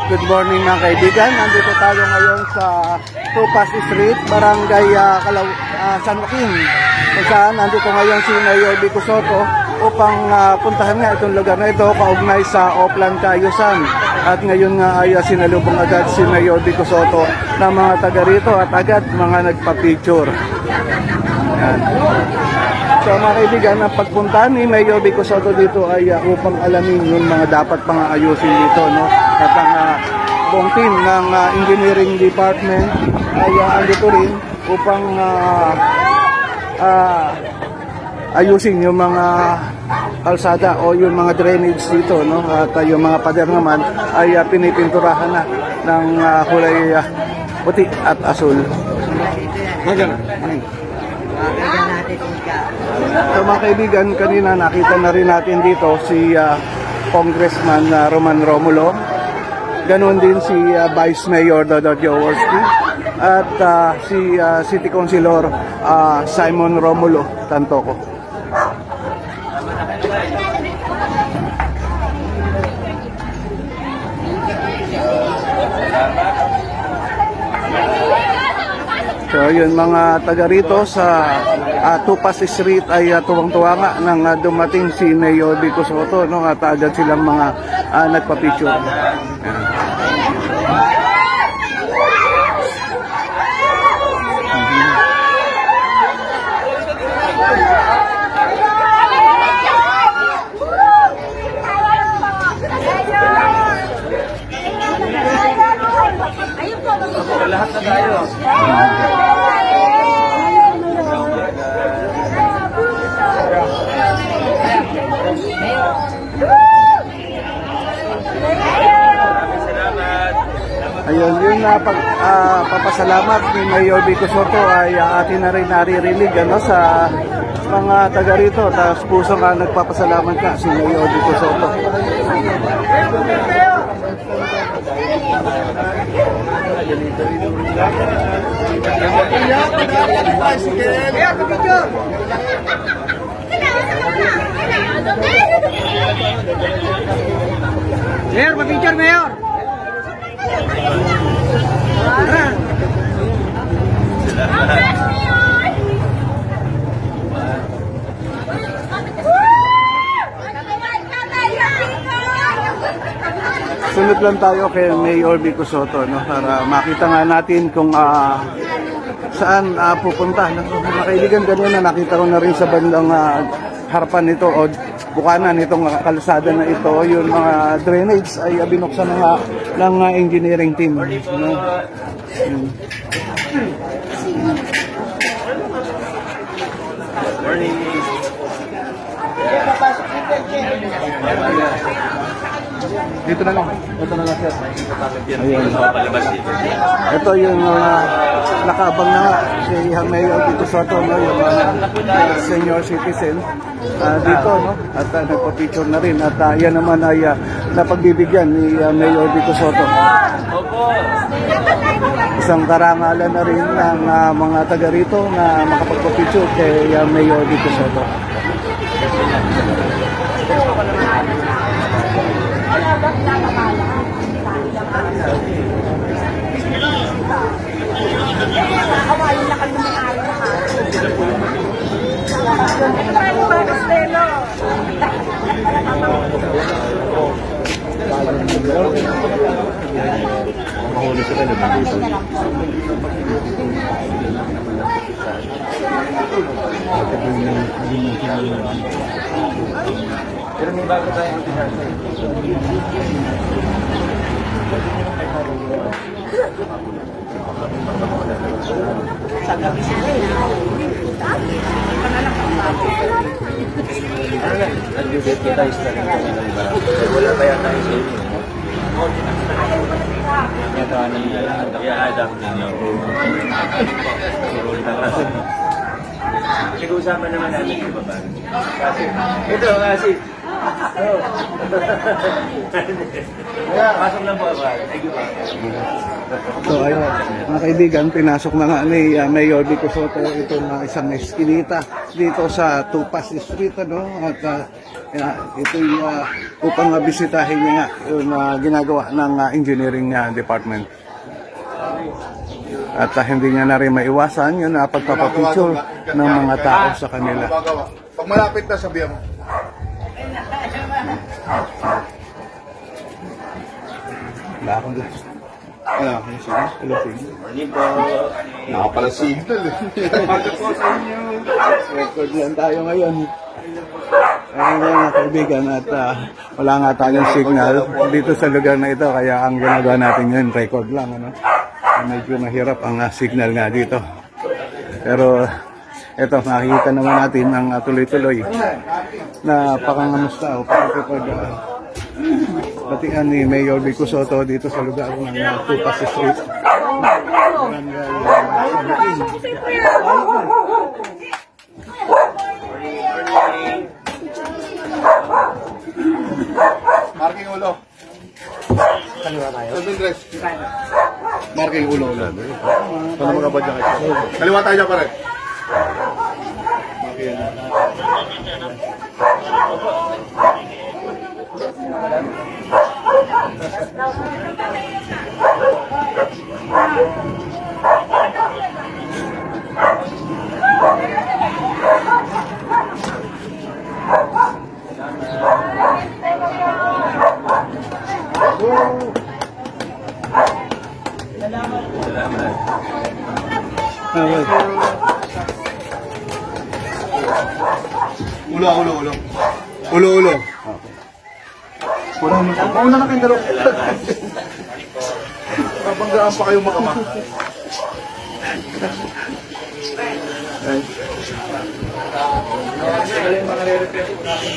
Good morning mga kaibigan. Nandito tayo ngayon sa Tupas Street, Barangay San Joaquin. Kung saan nandito ngayon si Mayor Vico Sotto upang puntahan nga itong lugar na ito kaugnay sa Oplan Cayusan. At ngayon nga ay sinalubong agad si Mayor Vico Sotto ng mga taga rito at agad mga nagpa-picture. Yan. So mga kaibigan, ang pagpunta ni Mayor Vico Sotto dito ay upang alamin yung mga dapat pang ayusin dito, no? At ang buong team ng engineering department ay andito rin upang ayusin yung mga kalsada o yung mga drainage dito, no? At yung mga pader naman ay pinipinturahan na ng kulay puti at asul. So mga kaibigan, kanina nakita na rin natin dito si Congressman Roman Romulo. Ganon din si Vice Mayor Dodot Jaworski at si City Councilor Simon Romulo Tantoco. So yun, mga taga rito sa Tupas Street ay tuwang-tuwa nga nang dumating si Mayor Vico Sotto, no? At agad silang mga nagpa-picture. Lahat na tayo. Ayun, yun na papasalamat ni Mayor Vico Sotto ay atin na rin naririnig sa mga taga rito. Tapos puso ka nagpapasalamat ka si Mayor Vico Sotto. Mayor, pa-picture, Mayor! Sunod lang tayo kay Mayor Vico Sotto, no? Para makita nga natin kung saan pupunta. Mga kaibigan, ganun na nakita ko na rin sa bandang harapan nito o bukanan nitong kalsada na ito, yung mga drainage ay binuksan na ng engineering team, no? Morning! Dito na lang. Ito na lang, sir. Ayun. Ito yung nakaabang na nga si Mayor Vico Sotto, no? Yung senior citizen dito, no? At nagpa-picture na rin. At yan naman ay napagbibigyan ni Mayor Vico Sotto. Isang karangalan na rin ng mga taga rito na makapagpa-picture kay Mayor Vico Sotto. Mahuli sila na dito. Pero may bago tayong sa gabi sila nag-deputize na rin wala pa yata yung safety. Ito ano nila i-adapt din yung nag-uusapan naman natin yung baba kasi ito kasi Pasok lang po, ba? Thank you, ba? So ayun, mga kaibigan, pinasok na nga ni Mayor Vico Soto itong isang eskinita dito sa Tupas Street, ano? At ito'y upang bisitahin niya nga yung ginagawa ng engineering department. At hindi niya na rin maiwasan yung pagpapapicture ng mga tao sa kanila. Pag malapit na, sabihan mo. Wala akong lang. Wala akong siya. Wala siya. Morning po. Nakapala signal eh. Record lang tayo ngayon. Ayun nga mga kaibigan at wala nga tayong signal dito sa lugar na ito kaya ang ginagawa natin yun, record lang. Ano? Medyo mahirap ang signal nga dito. Pero ito, makikita naman natin ang tuloy-tuloy na pakangamusta o pakikipag-batian ni Mayor Vico Soto dito sa lugar ng Tupas Street. Marking ulo. Kaliwa tayo. Dress. Marking ulo. Paano magkabad niya kayo? Kaliwa tayo dyan pare. Ulo. Ulo. Mauna na kayong dalawa. Babanggaan pa kayong makama.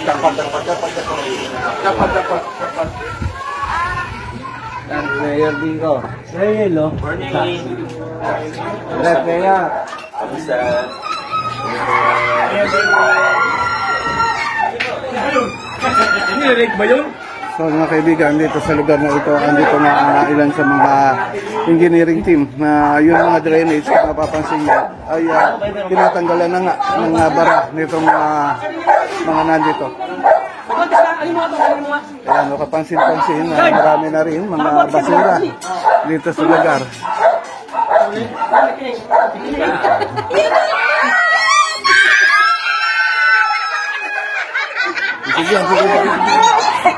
Dapat. Mayor Vico. Hello. Morning. Rep, Mayor. Kamusta? Nireg ba yun? So mga kaibigan, dito sa lugar na ito, andito na ang ilan sa mga engineering team na yung mga drainage, kung mapapansin niyo, ay tinatanggalan na nga ng bara nitong mga nandito. Kaya no, kapansin-pansin, marami na rin mga basura dito sa lugar.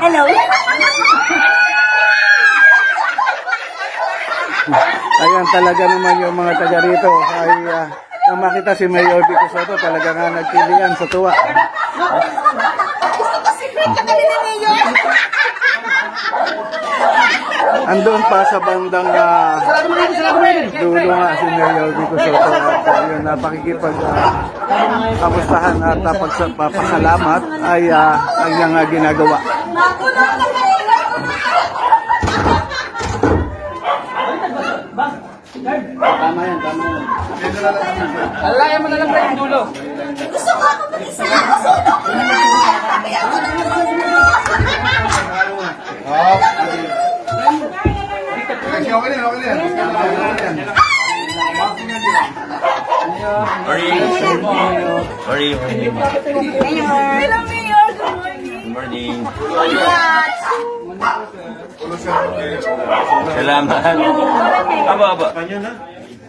Hello. Ayan talaga naman yung mga taga rito ay nang makita si Mayor Vico Soto talaga nga nagkilian sa tuwa. Andun pa sa bandang dulo nga si Mayor Vico Soto at yun napakikipag kamustahan at pagpapasalamat ay ang niyang ginagawa. Tama yan. Alaya mo na lang tayo yung dulo. Gusto ko ako mag-isa. Sunog ko na lang. Okay na yan. Morning. Hello, Mayor. Good morning. Good morning. Congrats. Salamat. Aba.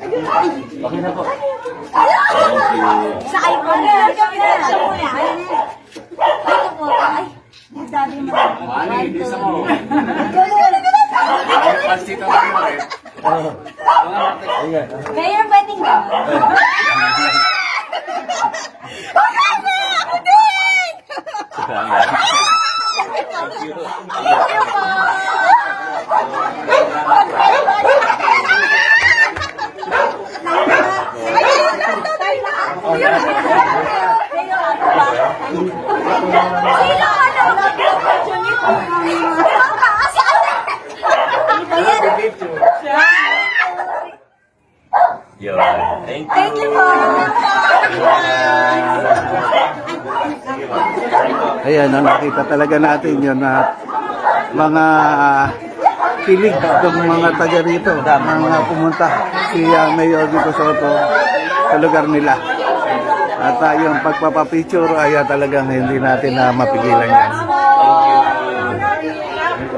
Okay na po. Sa iPhone na lang kami na. Ay, ito po. Ay, ang dami mo. Mayor, pwedeng ka? Salamat. Yun. Thank Thank you you. po. Ayan, nakita talaga natin yun na mga kilig ng mga taga rito, mga pumunta si Mayor Vico Soto sa lugar nila. At yung pagpapapicture ay talagang hindi natin na mapigilan yan.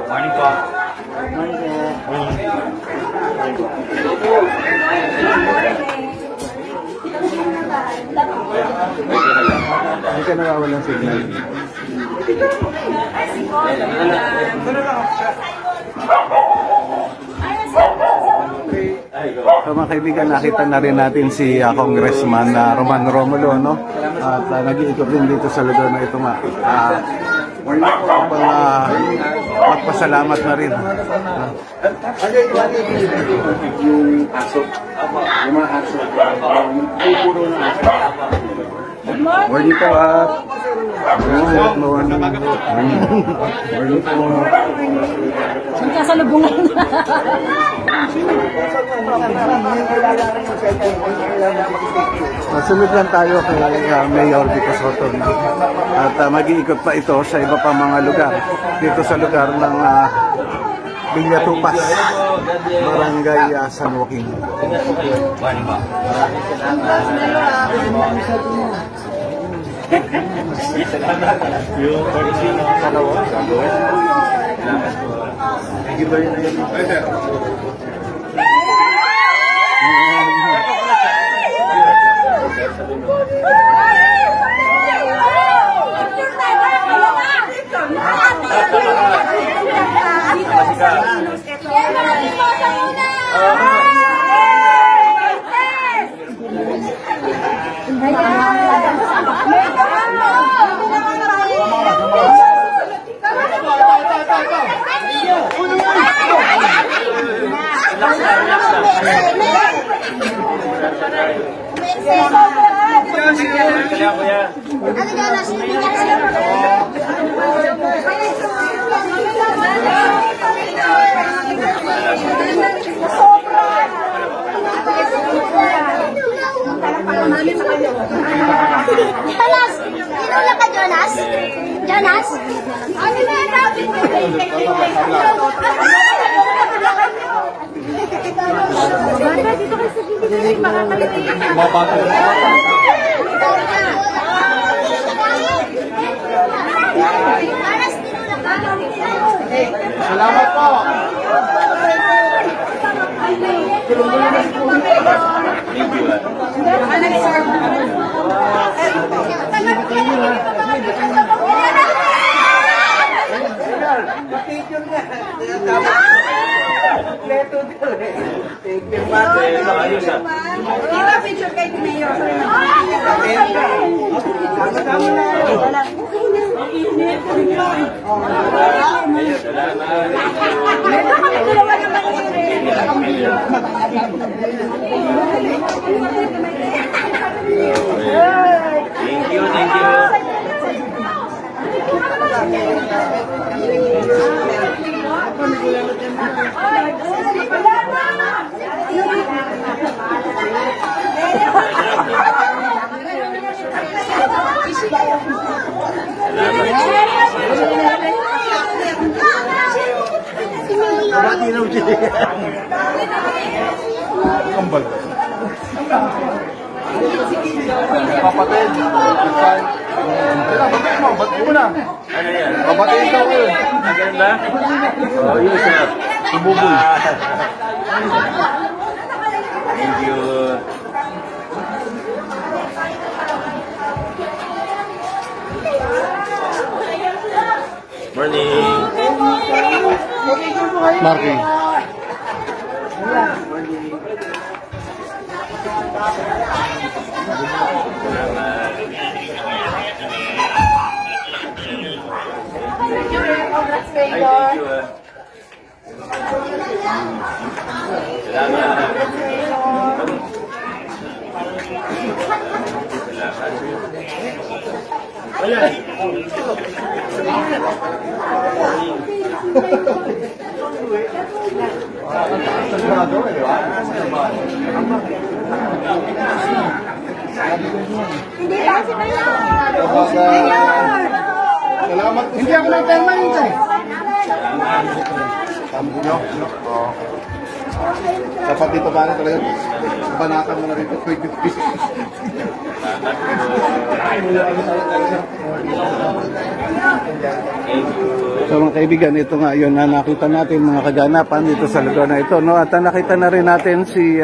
Morning po. Hindi ka nawawalan signal. So mga kaibigan, nakita na rin natin si Congressman Roman Romulo, no? At nag-iikot din dito sa lugar na ito nga. Upang magpasalamat na rin. Yung aso. Yung mga aso. Yung puro na aso. Morning po, good morning. Morning po. Magkasalubungan na. Masunod lang tayo kay Mayor Vico Soto. At mag-iikot pa ito sa iba pang mga lugar. Dito sa lugar ng Villatupas, Barangay San Joaquin. Morning po. Yung courtesy ng Salawa, gagawin. Thank you very much. Ay, sir. Jonas! Tinula ka, Jonas? Jonas? Ano ba yan? Dito kayo sa gilid, makakalitin. Jonas, tinula ka. Salamat po. Kita picture kay Mayor. Thank you, thank you. Kambal. Kapatid. Batiin mo. Batiin mo na. Ano yan? Babatiin daw yun. Ang ganda? Oh, yun sir. Tumuboy. Thank you. Morning. Marking. Ay, thank you. Salamat. Sigurado eh, di ba? Hindi ba si Mayor? Kapag Salamat. Hindi ako ng permanent eh. Tama nyo? Oo. Dapat dito ba na talaga? Banatan mo na rito. So mga kaibigan, ito nga yun na nakita natin mga kaganapan dito sa lugar na ito. No? At nakita na rin natin si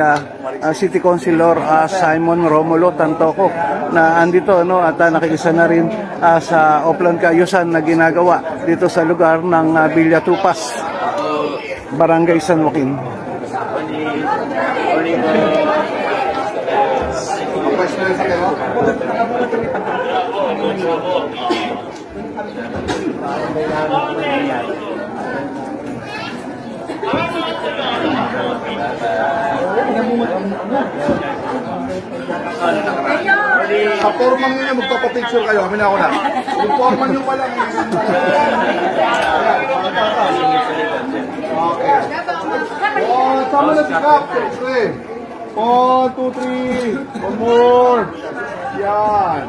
City Councilor Simon Romulo Tantoco na andito, no? At nakikisa na rin sa Oplan Kaayusan na ginagawa dito sa lugar ng Villa Tupas, Barangay San Joaquin. Pwes na rin sa kayo. Sa forman nyo magpapapicture kayo, kami na ako na. Yung forman nyo pa lang. Okay. Oh, sama na si Cap. 1, 2, 3. One more. Yan.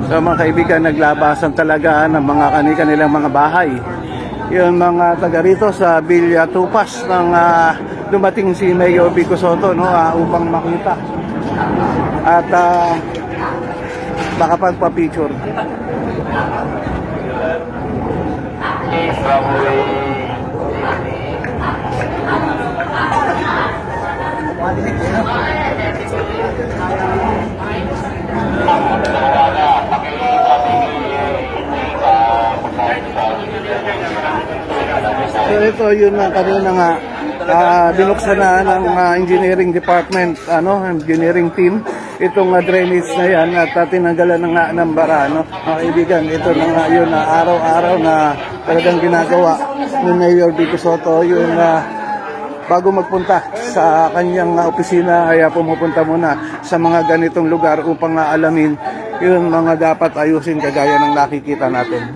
So mga kaibigan, naglabasan talaga ng mga kanilang mga bahay. Yung mga taga rito sa Villa Tupas ng dumating si Mayor Vico Soto, no, upang makita at makapagpa-picture. So ito yun na kanina nga binuksan na ng engineering department, engineering team itong drainage na yan at tinanggalan na nga ng bara, no? Mga kaibigan, ito na nga yun na araw-araw na talagang ginagawa ni Mayor Vico Soto, yun bago magpunta sa kanyang opisina ay pumupunta muna sa mga ganitong lugar upang alamin yung mga dapat ayusin kagaya ng nakikita natin.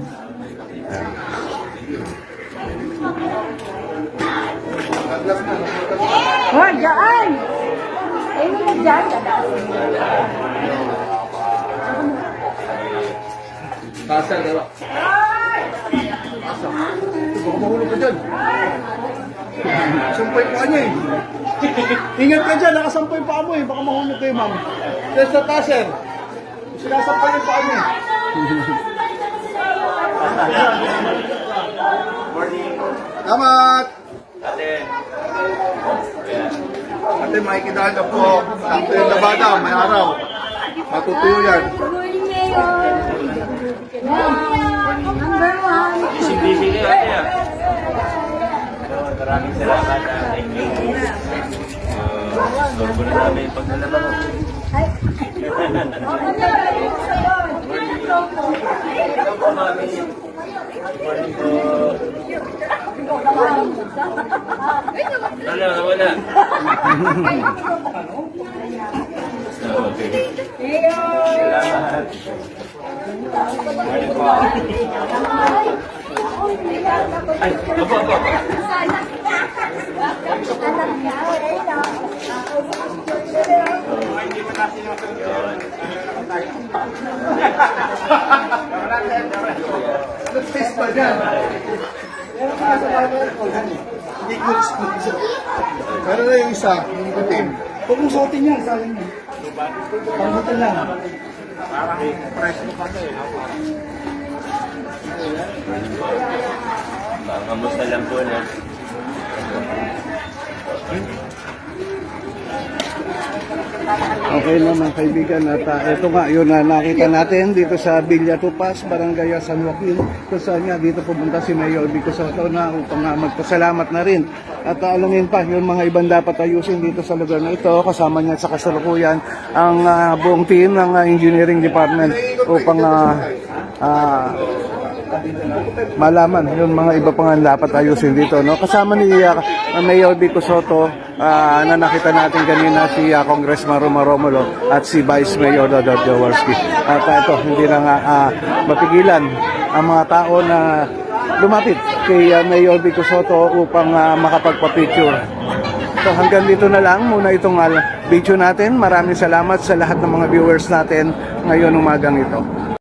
Oh, dyan! Ayun na dyan. Kasal, diba? Baka mahulog ka dyan. Sampay pa niya eh. Ingat ka dyan, nakasampay pa mo eh. Baka mahulog kayo, ma'am. There's the taser. Sinasampay yung paa niya. Salamat! Ate, makikidaan na po. Sakto yung labada, may araw. Matutuyo yan. Good morning, Mayor. Number 1. Busy-busy kayo ate ah. Maraming salamat. Thank you. Sorbo na namin yung paglalaba ko. Wala. Okay. Salamat. Ay, opo. Nag-face pa dyan. Hindi ko rin. Pero na yung isa, yung putin. Huwag mong suotin yan, sayang yan. Pangbutan lang. Parang fresh mo kasi. Kamusta lang po na. Okay naman kaibigan at ito nga yun na nakita natin dito sa Villa Tupas, Barangay San Joaquin, kung saan nga dito pumunta si Mayor Vico Soto na upang magpasalamat na rin at alamin pa yung mga ibang dapat ayusin dito sa lugar na ito. Kasama niya sa kasalukuyan ang buong team ng engineering department upang malaman yung mga iba pang dapat ayusin dito, no? Kasama ni Mayor Vico Soto na nakita natin kanina si Congressman Romulo at si Vice Mayor Dodot Jaworski. At ito, hindi na nga mapigilan ang mga tao na lumapit kay Mayor Vico Soto upang makapagpa-picture. So hanggang dito na lang muna itong video natin. Maraming salamat sa lahat ng mga viewers natin ngayon umagang ito.